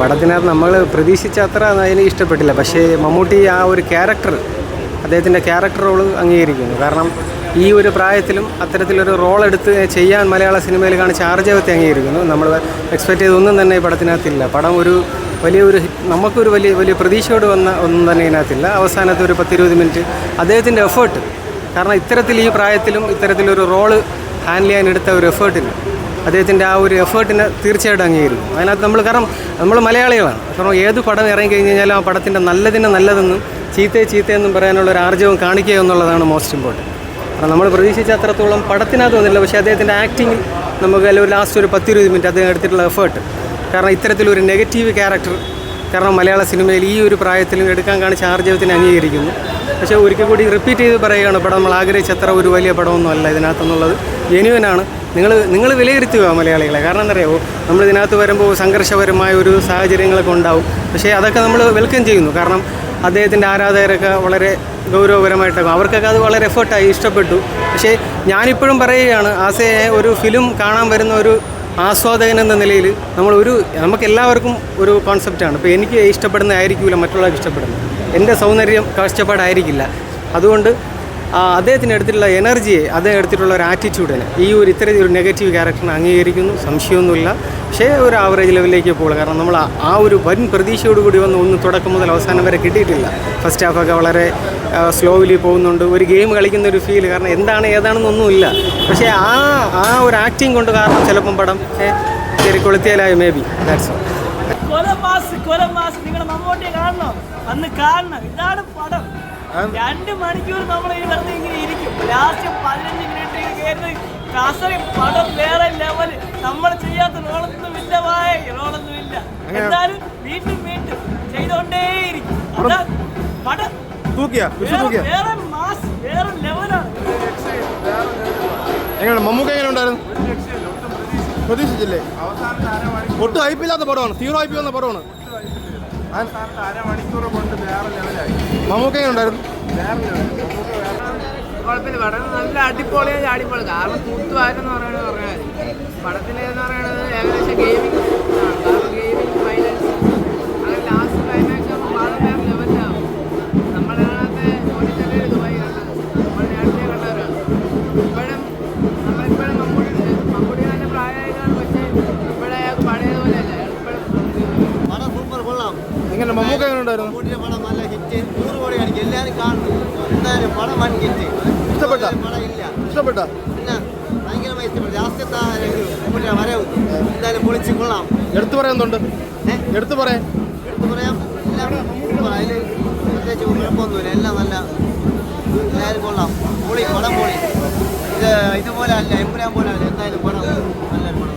പടത്തിനകത്ത് നമ്മൾ പ്രതീക്ഷിച്ച അത്ര എനിക്ക് ഇഷ്ടപ്പെട്ടില്ല. പക്ഷേ മമ്മൂട്ടി ആ ഒരു ക്യാരക്ടർ, അദ്ദേഹത്തിൻ്റെ ക്യാരക്ടർ റോള് അംഗീകരിക്കുന്നു. കാരണം ഈ ഒരു പ്രായത്തിലും അത്തരത്തിലൊരു റോൾ എടുത്ത് ചെയ്യാൻ മലയാള സിനിമയിൽ കാണിച്ച ആർജവത്തെ അംഗീകരിക്കുന്നു. നമ്മൾ എക്സ്പെക്റ്റ് ചെയ്തൊന്നും തന്നെ ഈ പടത്തിനകത്തില്ല. പടം ഒരു വലിയൊരു നമുക്കൊരു വലിയ പ്രതീക്ഷയോട് വന്ന ഒന്നും തന്നെ ഇതിനകത്തില്ല. അവസാനത്തെ ഒരു 10-20 മിനിറ്റ് അദ്ദേഹത്തിൻ്റെ എഫേർട്ട്, കാരണം ഇത്തരത്തിൽ ഈ പ്രായത്തിലും ഇത്തരത്തിലൊരു റോള് ഹാൻഡിൽ ചെയ്യാൻ എടുത്ത ഒരു എഫേർട്ടിന്, അദ്ദേഹത്തിൻ്റെ ആ ഒരു എഫേർട്ടിനെ തീർച്ചയായിട്ടും അംഗീകരിക്കും. അതിനകത്ത് കാരണം നമ്മൾ മലയാളികളാണ്. കാരണം ഏത് പടം ഇറങ്ങി കഴിഞ്ഞ് കഴിഞ്ഞാലും ആ പടത്തിൻ്റെ നല്ലതിനെ നല്ലതെന്നും ചീത്തയെന്നും പറയാനുള്ള ഒരു ആർജവം കാണിക്കുക എന്നുള്ളതാണ് മോസ്റ്റ് ഇമ്പോർട്ടൻറ്റ്. കാരണം നമ്മൾ പ്രതീക്ഷിച്ച അത്രത്തോളം പടത്തിനകത്ത് വന്നില്ല. പക്ഷേ അദ്ദേഹത്തിൻ്റെ ആക്ടിങ്ങിൽ നമുക്ക് ഒരു ലാസ്റ്റ് ഒരു 10-20 മിനിറ്റ് അദ്ദേഹം എടുത്തിട്ടുള്ള എഫേർട്ട്, കാരണം ഇത്തരത്തിലൊരു നെഗറ്റീവ് ക്യാരക്ടർ, കാരണം മലയാള സിനിമയിൽ ഈ ഒരു പ്രായത്തിലും എടുക്കാൻ കാണിച്ച ആർജവത്തിനെ അംഗീകരിക്കുന്നു. പക്ഷേ ഒരിക്കൽ കൂടി റിപ്പീറ്റ് ചെയ്ത് പറയുകയാണ്, പടം നമ്മൾ ആഗ്രഹിച്ച അത്ര ഒരു വലിയ പടമൊന്നും അല്ല ഇതിനകത്തെന്നുള്ളത് ജെന്യുവനാണ്. നിങ്ങൾ വിലയിരുത്തുക മലയാളികളെ. കാരണം എന്തറിയാമോ, നമ്മൾ ഇതിനകത്ത് വരുമ്പോൾ സംഘർഷപരമായ ഒരു സാഹചര്യങ്ങളൊക്കെ ഉണ്ടാവും. പക്ഷേ അതൊക്കെ നമ്മൾ വെൽക്കം ചെയ്യുന്നു. കാരണം അദ്ദേഹത്തിൻ്റെ ആരാധകരൊക്കെ വളരെ ഗൗരവപരമായിട്ടൊക്കെ അവർക്കൊക്കെ അത് വളരെ എഫേർട്ടായി ഇഷ്ടപ്പെട്ടു. പക്ഷേ ഞാനിപ്പോഴും പറയുകയാണ്, ഒരു ഫിലിം കാണാൻ വരുന്ന ഒരു ആസ്വാദകൻ എന്ന നിലയിൽ നമുക്കെല്ലാവർക്കും ഒരു കോൺസെപ്റ്റാണ്. ഇപ്പോൾ എനിക്ക് ഇഷ്ടപ്പെടുന്നതായിരിക്കില്ല മറ്റുള്ളവർക്ക് ഇഷ്ടപ്പെടുന്നത്, എൻ്റെ സൗന്ദര്യം കാഴ്ചപ്പാടായിരിക്കില്ല. അതുകൊണ്ട് അദ്ദേഹത്തിന് എടുത്തിട്ടുള്ള എനർജിയെ, അദ്ദേഹം എടുത്തിട്ടുള്ള ഒരു ആറ്റിറ്റ്യൂഡിനെ, ഇത്തരത്തിലൊരു നെഗറ്റീവ് ക്യാരക്ടറിനെ അംഗീകരിക്കുന്നു, സംശയമൊന്നുമില്ല. പക്ഷേ ഒരു ആവറേജ് ലെവലിലേക്ക് പോകുക. കാരണം നമ്മൾ ആ ഒരു വൻ പ്രതീക്ഷയോടുകൂടി ഒന്ന് തുടക്കം മുതൽ അവസാനം വരെ കിട്ടിയിട്ടില്ല. ഫസ്റ്റ് ഹാഫൊക്കെ വളരെ സ്ലോവിലി പോകുന്നുണ്ട്, ഒരു ഗെയിം കളിക്കുന്ന ഒരു ഫീൽ. കാരണം ഏതാണെന്നൊന്നുമില്ല. പക്ഷേ ആ ഒരു ആക്ടിങ് കൊണ്ട് കാരണം ചിലപ്പം പടം ശരി കൊളുത്തിയാലായി മേ ബി. That's all. നിങ്ങളുടെ മമ്മൂട്ടിയെ കാണണം, അന്ന് കാണണം. ഇതാണ് പടം. 2 മണിക്കൂർ നമ്മൾ ഈ വെറുതെ ഇങ്ങനെ ഇരിക്കും. ലാസ്റ്റ് 15 മിനിറ്റ് കയറി കാസറി പടം വേറെ ലെവൽ. നമ്മൾ ചെയ്യാത്ത റോളൊന്നുമില്ല, എന്നാലും വീണ്ടും ചെയ്തോണ്ടേയിരിക്കും. അതാ പടം വേറെ മാസ്, വേറെ ലെവലാണ്. മമ്മൂക്ക എങ്ങനെ ഉണ്ടായിരുന്നു? പ്രതീക്ഷിച്ചില്ലേ? ഒട്ടും ഹൈപ്പില്ലാത്ത പടമാണ്, സീറോ ഹൈപ്പ് വന്ന പടമാണ്. അരമണിക്കൂർ കൊണ്ട് വേറെ ലെവലായി. മമ്മൂക്ക എങ്ങനെ ഉണ്ടായിരുന്നു? കുഴപ്പമില്ല, പടം നല്ല അടിപൊളിയാണ്. കാരണം തൂത്തുവാരെന്ന് പറഞ്ഞാൽ പടത്തിലെന്ന് പറയുന്നത് ഏകദേശം ഗെയിമിംഗ് ആണ്. കാരണം ഗെയിമിംഗ് വയലൻസ് അങ്ങനെ ലാസ്റ്റ് ക്ലൈമാക്സ് ആകുമ്പോൾ പടം വേറെ ലെവലിലാവും. നമ്മളതിനകത്ത് ഓടിച്ചല്ലേ ദുബായി കണ്ടത്, നമ്മൾ നേരത്തെ കണ്ടവരാണ്. നമ്മളിപ്പോഴും മമ്മൂട്ടി നല്ല പ്രായമായതാണ്. പക്ഷേ ഇപ്പോഴേ അയാൾക്ക് പഴയതുപോലെ അല്ല. പടം സൂപ്പർ, കൊള്ളാം. എങ്ങനെ മമ്മൂക്ക എങ്ങനെ ഉണ്ടായിരുന്നു? മമ്മൂട്ടിയുടെ പടം നല്ല ഹിറ്റ്, 100 കോടി കാണിക്കും, എല്ലാവരും കാണുന്നു. എന്തായാലും പടം വൻ ഹിറ്റ്. ഇഷ്ടപ്പെട്ട പടം ഇല്ല, ഇഷ്ടപ്പെട്ട പിന്നെ ഭയങ്കരമായി ഇഷ്ടപ്പെട്ടു. ലാസ്റ്റത്തെ മമ്മൂട്ടിയുടെ വരവ് എന്തായാലും പൊളിച്ച് കൊള്ളാം. എടുത്തു പറയാൻ എടുത്തു പറയാം എല്ലാം അതിൽ പ്രത്യേകിച്ച് കുഴപ്പമൊന്നുമില്ല, എല്ലാം നല്ല, എല്ലാവരും കൊള്ളാം. പൊളി പടം പൊളി. ഇതുപോലെ അല്ല, എമ്പുരാൻ പോലെ അല്ല, എന്തായാലും പടം നല്ലൊരു പടം.